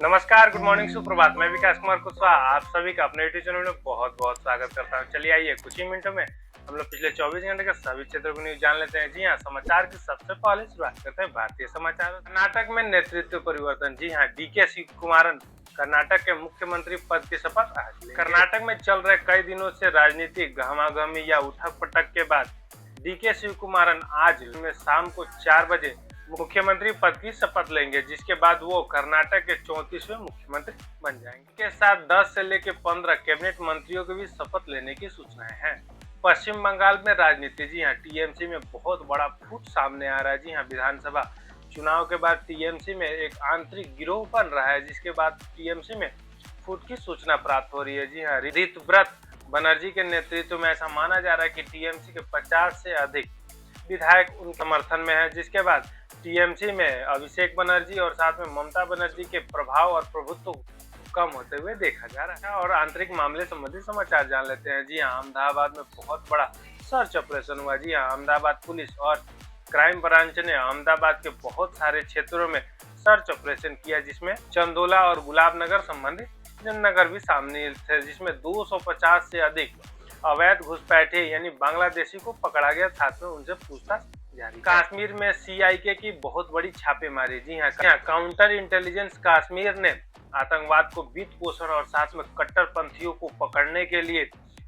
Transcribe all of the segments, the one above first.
नमस्कार, good morning, सुप्रभात। मैं विकास कुमार कुशवाहा आप सभी का अपने यूट्यूब चैनल में बहुत बहुत स्वागत करता हूं। चलिए आइए कुछ ही मिनटों में हम लोग पिछले 24 घंटे के सभी क्षेत्रों की न्यूज जान लेते हैं। जी हां, समाचार की सबसे पहले शुरुआत करते हैं भारतीय समाचार। कर्नाटक में नेतृत्व परिवर्तन। जी हां, डीके शिवकुमारन कर्नाटक के मुख्यमंत्री पद की शपथ आज लेंगे। कर्नाटक में चल रहे कई दिनों से राजनीतिक गहमागहमी या उठक पटक के बाद डीके शिवकुमारन आज में शाम को 4 बजे मुख्यमंत्री पद की शपथ लेंगे, जिसके बाद वो कर्नाटक के 34वें मुख्यमंत्री बन जाएंगे। के साथ 10 से लेकर 15 कैबिनेट मंत्रियों के भी शपथ लेने की सूचनाएं हैं। पश्चिम बंगाल में राजनीति। जी हां, टीएमसी में बहुत बड़ा फूट सामने आ रहा है। जी हां, विधानसभा चुनाव के बाद टीएमसी में एक आंतरिक गिरोह बन रहा है, जिसके बाद टीएमसी में फूट की सूचना प्राप्त हो रही है। जी हां, ऋतव्रत बनर्जी के नेतृत्व में ऐसा माना जा रहा है कि टीएमसी के 50 से अधिक विधायक उन समर्थन में है, जिसके बाद टीएमसी में अभिषेक बनर्जी और साथ में ममता बनर्जी के प्रभाव और प्रभुत्व कम होते हुए देखा जा रहा है। और आंतरिक मामले संबंधी समाचार जान लेते हैं। जी हां, अहमदाबाद में बहुत बड़ा सर्च ऑपरेशन हुआ। जी हां, अहमदाबाद पुलिस और क्राइम ब्रांच ने अहमदाबाद के बहुत सारे क्षेत्रों में सर्च ऑपरेशन किया, जिसमें चंदोला और गुलाब नगर संबंधित नगर भी शामिल थे, जिसमें 250 से अधिक अवैध घुसपैठे यानी बांग्लादेशी को पकड़ा गया, साथ में उनसे पूछताछ जारी। कश्मीर में सीआईके की बहुत बड़ी छापेमारी। जी हां, काउंटर इंटेलिजेंस कश्मीर ने आतंकवाद को वित्त पोषण और साथ में कट्टरपंथियों को पकड़ने के लिए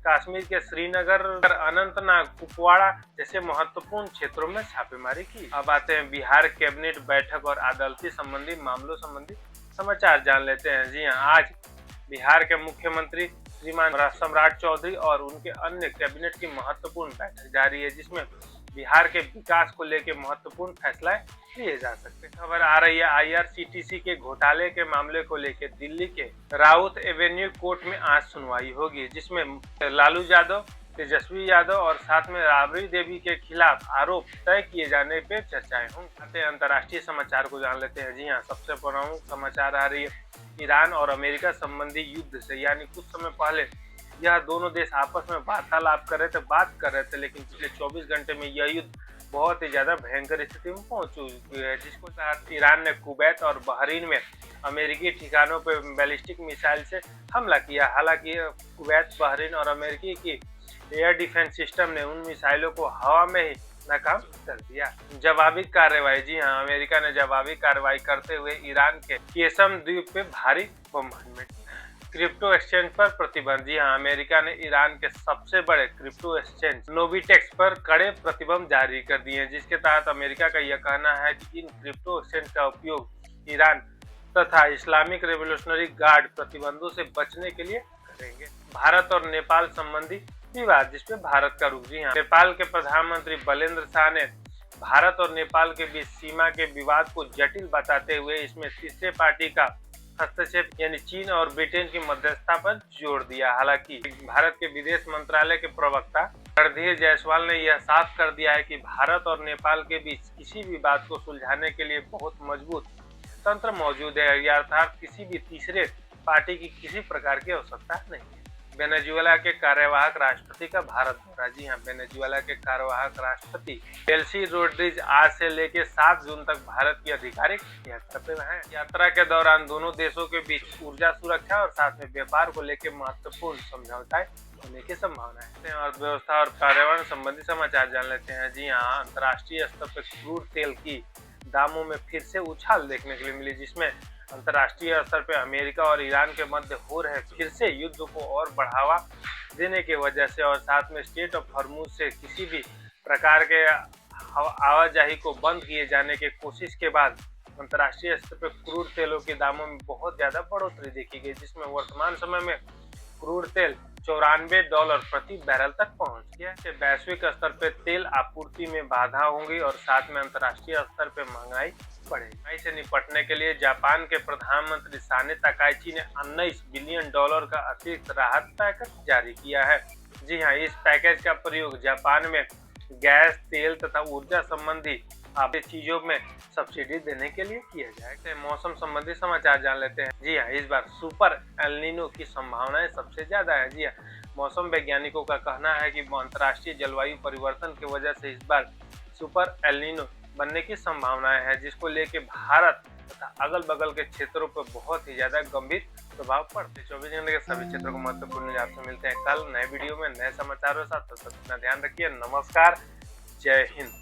कश्मीर के श्रीनगर, अनंतनाग, कुपवाड़ा जैसे महत्वपूर्ण क्षेत्रों में छापेमारी की। अब आते हैं बिहार कैबिनेट बैठक और अदालती संबंधी मामलों संबंधी समाचार जान लेते हैं। जी हां, आज बिहार के मुख्यमंत्री श्रीमान सम्राट चौधरी और उनके अन्य कैबिनेट की महत्वपूर्ण बैठक जारी है, जिसमें बिहार के विकास को लेकर महत्वपूर्ण फैसला लिए जा सकते हैं। खबर आ रही है आईआरसीटीसी के घोटाले के मामले को लेकर दिल्ली के राउत एवेन्यू कोर्ट में आज सुनवाई होगी, जिसमें लालू यादव, तेजस्वी यादव और साथ में राबड़ी देवी के खिलाफ आरोप तय किए जाने पे चर्चाएं होंगी। अंतर्राष्ट्रीय समाचार को जान लेते हैं। जी हाँ, सबसे प्रमुख समाचार आ रही है ईरान और अमेरिका संबंधी युद्ध से। यानी कुछ समय पहले यह दोनों देश आपस में वार्तालाप बात कर रहे थे, लेकिन पिछले 24 घंटे में यह युद्ध बहुत ही ज्यादा भयंकर स्थिति में पहुंच चुकी है, जिसको साथ ईरान ने कुवैत और बहरीन में अमेरिकी ठिकानों पर बैलिस्टिक मिसाइल से हमला किया। हालांकि कुवैत, बहरीन और अमेरिकी की एयर डिफेंस सिस्टम ने उन मिसाइलों को हवा में ही नाकाम कर दिया। जवाबी कार्रवाई। जी हाँ, अमेरिका ने जवाबी कार्रवाई करते हुए ईरान के केसम द्वीप पे भारी बमबारी। क्रिप्टो एक्सचेंज पर प्रतिबंध। जी हाँ, अमेरिका ने ईरान के सबसे बड़े क्रिप्टो एक्सचेंज नोविटेक्स पर कड़े प्रतिबंध जारी कर दिए हैं, जिसके तहत अमेरिका का यह कहना है कि इन क्रिप्टो एक्सचेंज का उपयोग ईरान तथा इस्लामिक रेवोल्यूशनरी गार्ड प्रतिबंधों से बचने के लिए करेंगे। भारत और नेपाल संबंधी विवाद, जिसपे भारत का रुख। जी हाँ, नेपाल के प्रधानमंत्री बलेंद्र शाह ने भारत और नेपाल के बीच सीमा के विवाद को जटिल बताते हुए इसमें तीसरे पार्टी का हस्तक्षेप यानी चीन और ब्रिटेन की मध्यस्थता पर जोर दिया। हालांकि भारत के विदेश मंत्रालय के प्रवक्ता रणधीर जायसवाल ने यह साफ कर दिया है कि भारत और नेपाल के बीच किसी भी बात को सुलझाने के लिए बहुत मजबूत तंत्र मौजूद है, अर्थात किसी भी तीसरे पार्टी की किसी प्रकार की आवश्यकता नहीं है। वेनेजुएला के कार्यवाहक राष्ट्रपति का भारत दौरा। जी हाँ, वेनेजुएला के कार्यवाहक राष्ट्रपति डेल्सी रोड्रिग्ज आज से लेकर 7 जून तक भारत की आधिकारिक यात्रा पे हैं। यात्रा के दौरान दोनों देशों के बीच ऊर्जा सुरक्षा और साथ में व्यापार को लेकर महत्वपूर्ण समझौते होने की संभावना है। अर्थव्यवस्था और पर्यावरण संबंधी समाचार जान लेते हैं। जी हाँ, अंतर्राष्ट्रीय स्तर पर क्रूड तेल की दामों में फिर से उछाल देखने के लिए मिली, जिसमें अंतर्राष्ट्रीय स्तर पर अमेरिका और ईरान के मध्य हो रहे फिर से युद्ध को और बढ़ावा देने की वजह से और साथ में स्टेट ऑफ हॉर्मुज से किसी भी प्रकार के आवाजाही को बंद किए जाने की कोशिश के बाद अंतर्राष्ट्रीय स्तर पर क्रूड तेलों के दामों में बहुत ज्यादा बढ़ोतरी देखी गई, जिसमें वर्तमान समय में क्रूड तेल $94 प्रति बैरल तक पहुंच गया। वैश्विक स्तर पर तेल आपूर्ति में बाधा होंगी और साथ में अंतर्राष्ट्रीय स्तर पर महंगाई बढ़ेगी। महंगाई से निपटने के लिए जापान के प्रधानमंत्री साने ताकाइची ने $19 बिलियन का अतिरिक्त राहत पैकेज जारी किया है। जी हाँ, इस पैकेज का प्रयोग जापान में गैस, तेल तथा ऊर्जा संबंधी आवश्यक चीजों में सब्सिडी देने के लिए किया जाएगा। मौसम संबंधी समाचार जान लेते हैं। जी हाँ, इस बार सुपर एल नीनो की संभावनाएं सबसे ज्यादा है। जी हाँ, मौसम वैज्ञानिकों का कहना है कि अंतर्राष्ट्रीय जलवायु परिवर्तन की वजह से इस बार सुपर एल नीनो बनने की संभावनाएं है, जिसको लेके भारत तथा अगल बगल के क्षेत्रों पर बहुत ही ज्यादा गंभीर प्रभाव पड़ते। 24 घंटे के सभी क्षेत्रों को महत्वपूर्ण न्यूज आपसे मिलते हैं कल नए वीडियो में नए समाचारों के साथ। तब तक अपना ध्यान रखिए। नमस्कार, जय हिंद।